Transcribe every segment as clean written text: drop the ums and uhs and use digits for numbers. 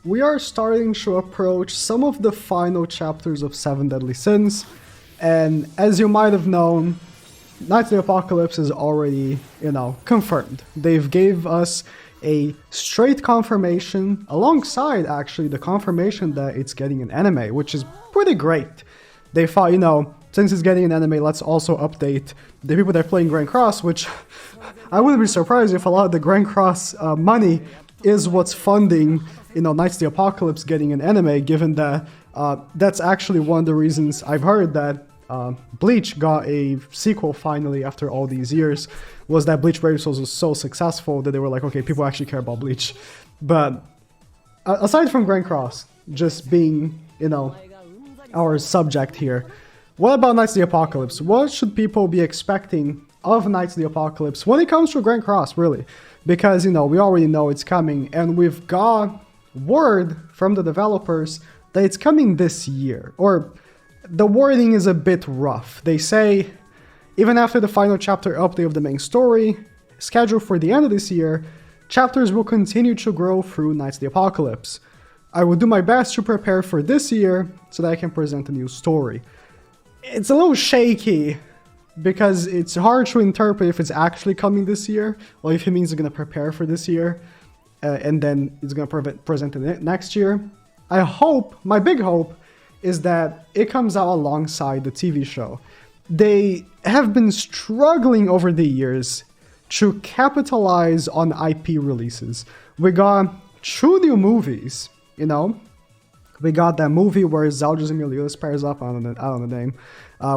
we are starting to approach some of the final chapters of Seven Deadly Sins, and as you might have known, Knights of the Apocalypse is already, confirmed. They've gave us a straight confirmation, alongside actually the confirmation that it's getting an anime, which is pretty great. They thought, since it's getting an anime, let's also update the people that are playing Grand Cross, which I wouldn't be surprised if a lot of the Grand Cross money is what's funding, Knights of the Apocalypse getting an anime, given that that's actually one of the reasons I've heard that Bleach got a sequel finally after all these years, was that Bleach Brave Souls was so successful that they were like, okay, people actually care about Bleach. But aside from Grand Cross just being, our subject here, what about Knights of the Apocalypse? What should people be expecting of Knights of the Apocalypse when it comes to Grand Cross, really? Because, we already know it's coming, and we've got word from the developers that it's coming this year. Or the wording is a bit rough. They say, even after the final chapter update of the main story, scheduled for the end of this year, chapters will continue to grow through Knights of the Apocalypse. I will do my best to prepare for this year so that I can present a new story. It's a little shaky, because it's hard to interpret if it's actually coming this year, or if it means it's going to prepare for this year, and then it's going to present it next year. My big hope, is that it comes out alongside the TV show. They have been struggling over the years to capitalize on IP releases. We got 2 new movies, We got that movie where Zeldris and Milius pairs up, I don't know the name,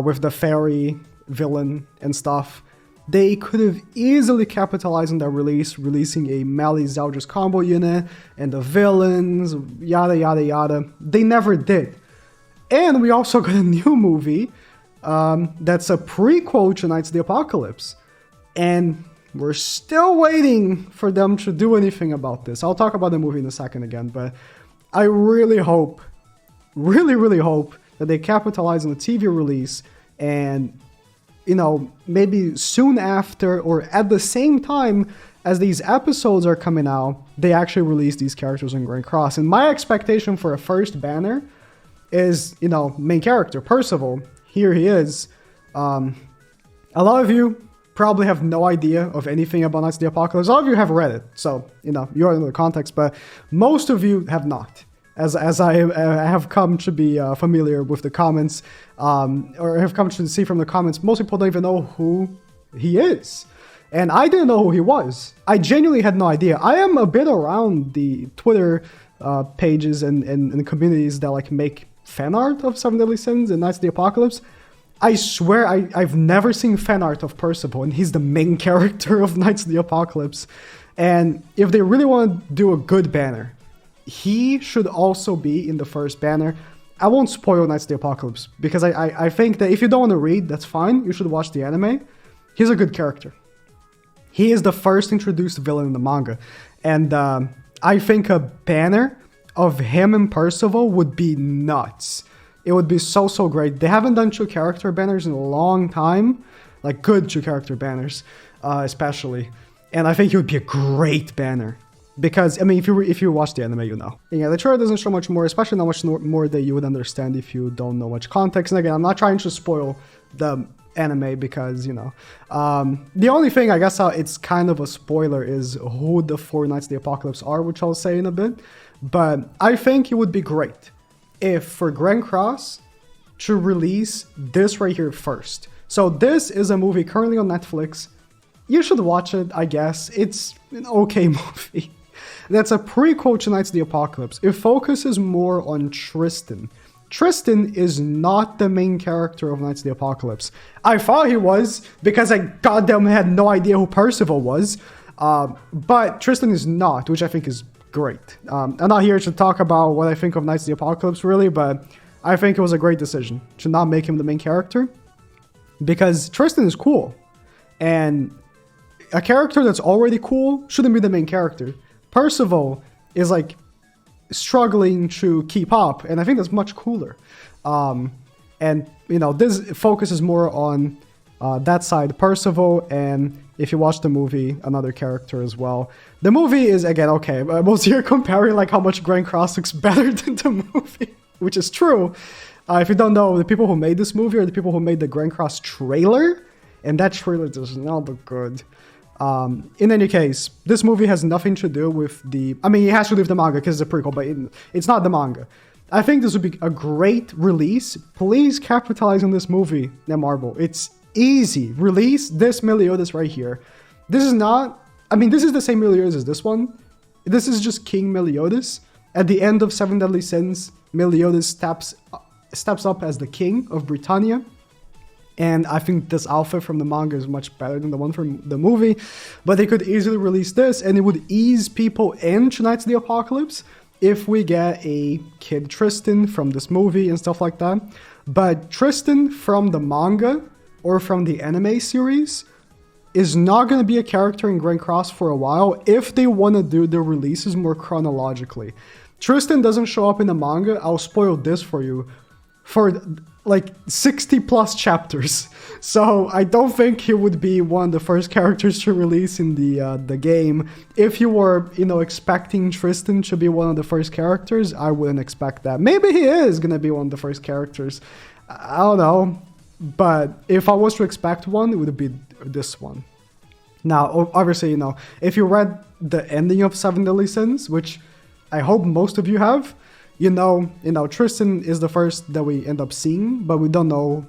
with the fairy villain and stuff. They could have easily capitalized on that release, releasing a Melee Zeldris combo unit and the villains, yada yada yada. They never did. And we also got a new movie that's a prequel to Knights of the Apocalypse. And we're still waiting for them to do anything about this. I'll talk about the movie in a second again, but I really hope, really hope that they capitalize on the TV release and, maybe soon after or at the same time as these episodes are coming out, they actually release these characters in Grand Cross. And my expectation for a first banner is, main character, Percival. Here he is. A lot of you probably have no idea of anything about Knights of the Apocalypse. A lot of you have read it, so, you already know the context, but most of you have not. As I have come to be familiar with the comments, or have come to see from the comments, most people don't even know who he is. And I didn't know who he was. I genuinely had no idea. I am a bit around the Twitter pages and communities that make fan art of Seven Deadly Sins and Knights of the Apocalypse. I swear I've never seen fan art of Percival, and he's the main character of Knights of the Apocalypse. And if they really want to do a good banner, he should also be in the first banner. I won't spoil Knights of the Apocalypse, because I think that if you don't want to read, that's fine. You should watch the anime. He's a good character. He is the first introduced villain in the manga. And I think a banner of him and Percival would be nuts. It would be so great. They haven't done 2 character banners in a long time. Good 2 character banners, especially. And I think it would be a great banner. Because, if you watch the anime, Yeah, the trailer doesn't show much more, especially not much more that you would understand if you don't know much context. And again, I'm not trying to spoil the anime because, the only thing, I guess, it's kind of a spoiler is who the 4 Knights of the Apocalypse are, which I'll say in a bit. But I think it would be great if for Grand Cross to release this right here first. So this is a movie currently on Netflix. You should watch it, I guess. It's an okay movie. That's a prequel to Knights of the Apocalypse. It focuses more on Tristan. Tristan is not the main character of Knights of the Apocalypse. I thought he was, because I goddamn had no idea who Percival was. But Tristan is not, which I think is great. I'm not here to talk about what I think of Knights of the Apocalypse, really, but I think it was a great decision to not make him the main character. Because Tristan is cool. And a character that's already cool shouldn't be the main character. Percival is struggling to keep up, and I think that's much cooler. And this focuses more on that side, Percival, and if you watch the movie, another character as well. The movie is, again, okay, most you're comparing like how much Grand Cross looks better than the movie, which is true. If you don't know, the people who made this movie are the people who made the Grand Cross trailer, and that trailer does not look good. In any case, this movie has nothing to do with the... I mean, it has to do with the manga because it's a prequel, but it's not the manga. I think this would be a great release. Please capitalize on this movie, Marvel. It's easy. Release this Meliodas right here. This is not... I mean, this is the same Meliodas as this one. This is just King Meliodas. At the end of Seven Deadly Sins, Meliodas steps up as the king of Britannia. And I think this outfit from the manga is much better than the one from the movie. But they could easily release this, and it would ease people into Knights of the Apocalypse if we get a Kid Tristan from this movie and stuff like that. But Tristan from the manga or from the anime series is not going to be a character in Grand Cross for a while if they want to do the releases more chronologically. Tristan doesn't show up in the manga. I'll spoil this for you. For like 60 plus chapters. So I don't think he would be one of the first characters to release in the game. If you were, expecting Tristan to be one of the first characters, I wouldn't expect that. Maybe he is going to be one of the first characters. I don't know. But if I was to expect one, it would be this one. Now, obviously, if you read the ending of Seven Deadly Sins, which I hope most of you have, Tristan is the first that we end up seeing, but we don't know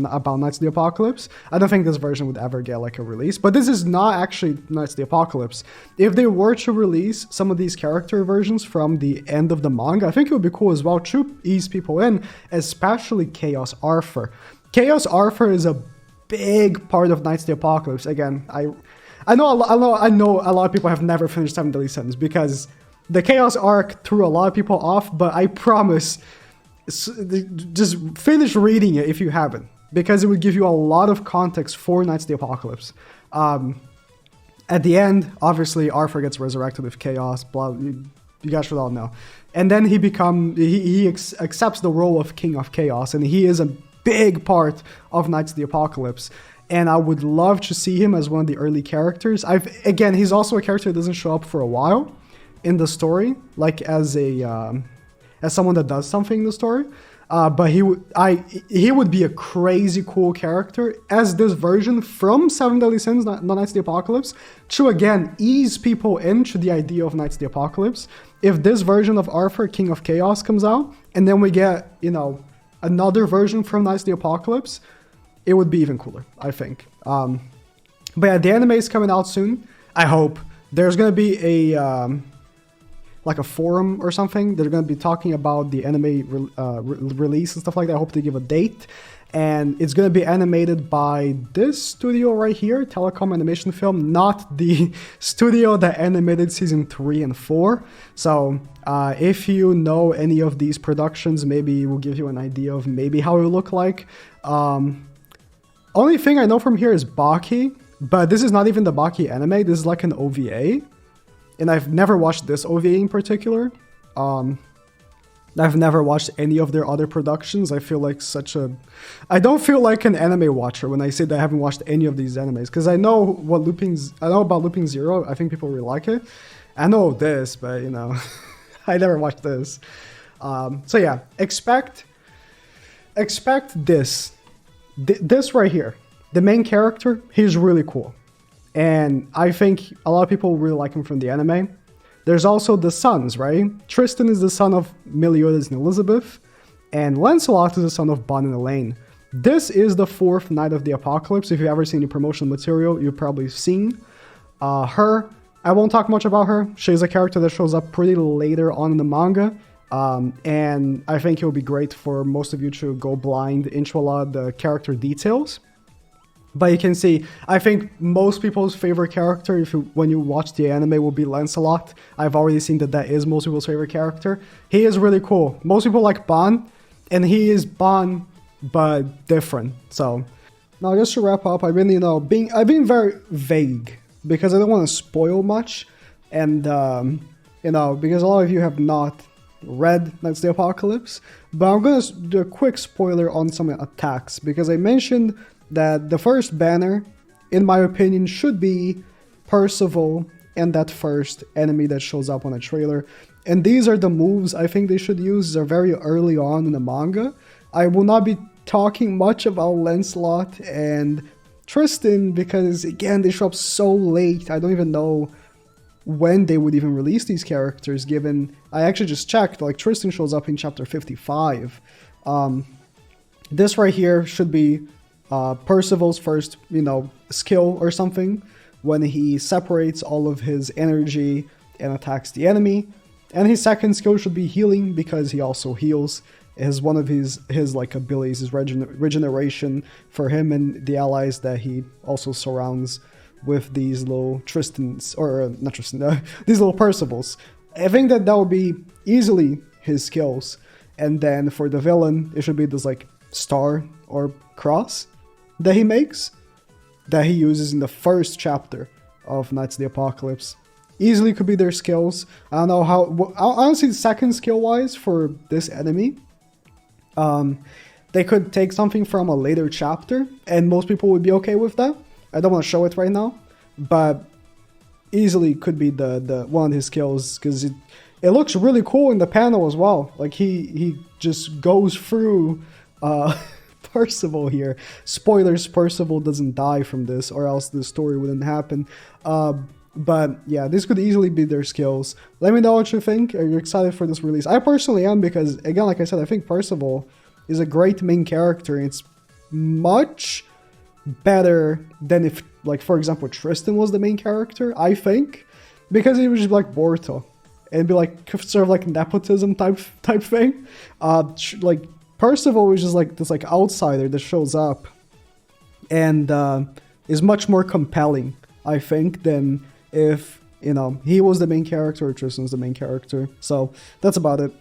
about Knights of the Apocalypse. I don't think this version would ever get like a release, but this is not actually Knights of the Apocalypse. If they were to release some of these character versions from the end of the manga, I think it would be cool as well to ease people in, especially Chaos Arthur. Chaos Arthur is a big part of Knights of the Apocalypse. Again, I know a lot of people have never finished Seven Deadly Sins because the Chaos arc threw a lot of people off, but I promise, just finish reading it if you haven't, because it would give you a lot of context for Knights of the Apocalypse. At the end, obviously, Arthur gets resurrected with Chaos, blah, you guys should all know. And then he accepts the role of King of Chaos, and he is a big part of Knights of the Apocalypse. And I would love to see him as one of the early characters. Again, he's also a character that doesn't show up for a while in the story, like as someone that does something in the story, but he would be a crazy cool character as this version from Seven Deadly Sins, not Knights of the Apocalypse, to again ease people into the idea of Knights of the Apocalypse. If this version of Arthur, King of Chaos, comes out, and then we get another version from Knights of the Apocalypse, it would be even cooler, I think. But yeah, the anime is coming out soon. I hope there's gonna be like a forum or something. They're going to be talking about the anime release and stuff like that. I hope they give a date. And it's going to be animated by this studio right here, Telecom Animation Film, not the studio that animated season 3 and 4. So if you know any of these productions, maybe it will give you an idea of maybe how it will look like. Only thing I know from here is Baki, but this is not even the Baki anime. This is like an OVA. And I've never watched this OVA in particular. I've never watched any of their other productions. I feel like I don't feel like an anime watcher when I say that I haven't watched any of these animes. Because I know about Looping Zero. I think people really like it. I know this, but I never watched this. So yeah, expect this. This right here. The main character, he's really cool. And I think a lot of people really like him from the anime. There's also the sons, right? Tristan is the son of Meliodas and Elizabeth, and Lancelot is the son of Bon and Elaine. This is the 4th Knight of the Apocalypse. If you've ever seen any promotional material, you've probably seen her. I won't talk much about her. She's a character that shows up pretty later on in the manga. And I think it will be great for most of you to go blind into a lot of the character details. But you can see, I think most people's favorite character, when you watch the anime, will be Lancelot. I've already seen that is most people's favorite character. He is really cool. Most people like Bon, and he is Bon, but different. So, now just to wrap up, I've been very vague, because I don't want to spoil much, and, because a lot of you have not read Knights of the Apocalypse, but I'm going to do a quick spoiler on some attacks, because I mentioned that the first banner in my opinion, should be Percival and that first enemy that shows up on a trailer. And these are the moves I think they should use. These are very early on in the manga. I will not be talking much about Lancelot and Tristan because, again, they show up so late. I don't even know when they would even release these characters, given I actually just checked, like Tristan shows up in chapter 55. This right here should be Percival's first, skill or something, when he separates all of his energy and attacks the enemy. And his second skill should be healing, because he also heals. It is one of his like abilities, his regeneration for him and the allies that he also surrounds with these little Tristans, or not Tristan, these little Percivals. I think that would be easily his skills. And then for the villain, it should be this like star or cross that he makes, that he uses in the first chapter of Knights of the Apocalypse. Easily could be their skills. I don't know how, honestly, second skill-wise for this enemy, they could take something from a later chapter, and most people would be okay with that. I don't want to show it right now, but easily could be the one of his skills, because it looks really cool in the panel as well. Like he just goes through Percival here. Spoilers, Percival doesn't die from this, or else the story wouldn't happen. But yeah, this could easily be their skills. Let me know what you think. Are you excited for this release? I personally am, because again, like I said, I think Percival is a great main character. It's much better than if, like, for example, Tristan was the main character, I think, because he was just like Borto and be like sort of like nepotism type thing. Like Percival was just like this like outsider that shows up and is much more compelling, I think, than if he was the main character or Tristan's the main character. So that's about it.